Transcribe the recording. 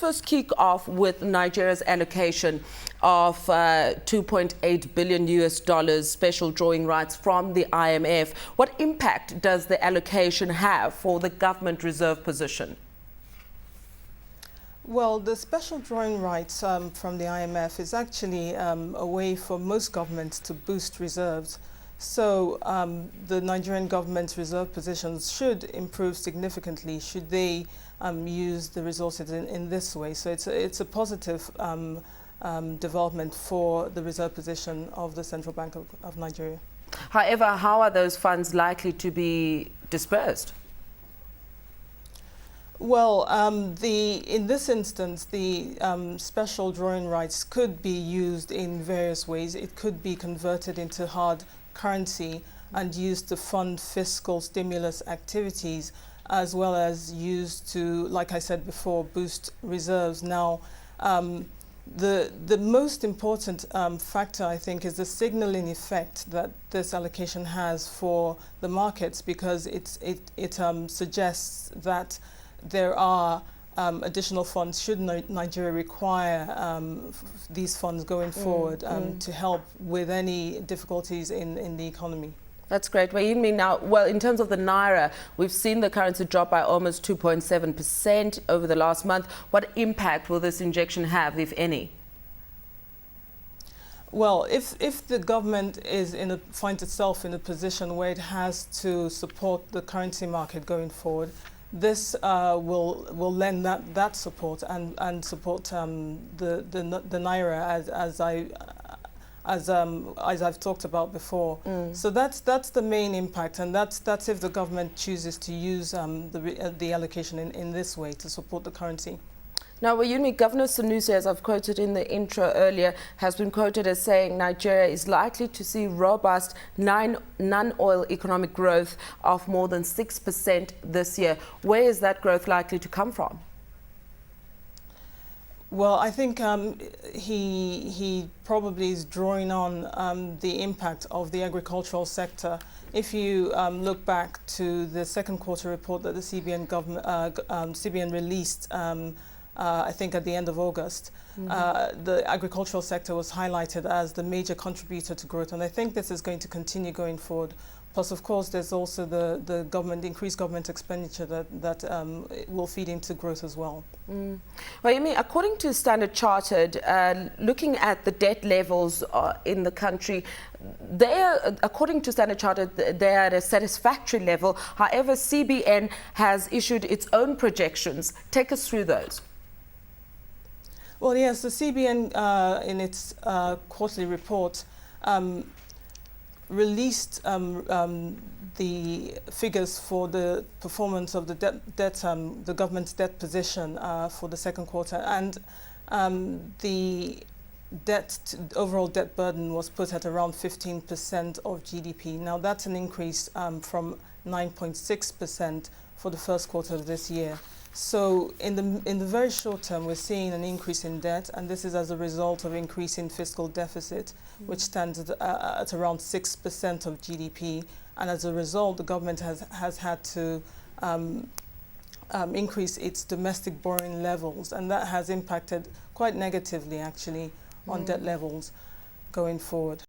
first kick off with Nigeria's allocation of $2.8 billion special drawing rights from the IMF. What impact does the allocation have for the government reserve position? Well, the special drawing rights from the IMF is actually a way for most governments to boost reserves. So the Nigerian government's reserve positions should improve significantly should they use the resources in this way. So it's a positive development for the reserve position of the Central Bank of Nigeria. However, how are those funds likely to be dispersed? Well, in this instance, the special drawing rights could be used in various ways. It could be converted into hard currency and used to fund fiscal stimulus activities, as well as used to, like I said before, boost reserves. Now, the most important factor, I think, is the signaling effect that this allocation has for the markets, because it suggests that there are additional funds should Nigeria require these funds going forward to help with any difficulties in the economy. That's great. Weyinmi, now, well, in terms of the Naira, we've seen the currency drop by almost 2.7% over the last month. What impact will this injection have, if any? Well, if the government finds itself in a position where it has to support the currency market going forward, this will lend that support and support the Naira as I've talked about before. So that's the main impact, and that's if the government chooses to use the allocation in this way to support the currency. Now, Weyinmi, Governor Sanusi, as I've quoted in the intro earlier, has been quoted as saying Nigeria is likely to see robust non-oil economic growth of more than 6% this year. Where is that growth likely to come from? Well, I think he probably is drawing on the impact of the agricultural sector. If you look back to the second quarter report that the CBN released, I think at the end of August, the agricultural sector was highlighted as the major contributor to growth, and I think this is going to continue going forward. Plus, of course, there's also the increased government expenditure that will feed into growth as well. Weyinmi, according to Standard Chartered, looking at the debt levels in the country, according to Standard Chartered, they're at a satisfactory level. However, CBN has issued its own projections. Take us through those. Well, yes, the CBN in its quarterly report released the figures for the performance of the government's debt position for the second quarter, and the overall debt burden was put at around 15% of GDP. Now that's an increase from 9.6% for the first quarter of this year. So in the very short term, we're seeing an increase in debt, and this is as a result of increasing fiscal deficit, which stands at around 6% of GDP. And as a result, the government has had to increase its domestic borrowing levels, and that has impacted quite negatively, actually, on debt levels going forward.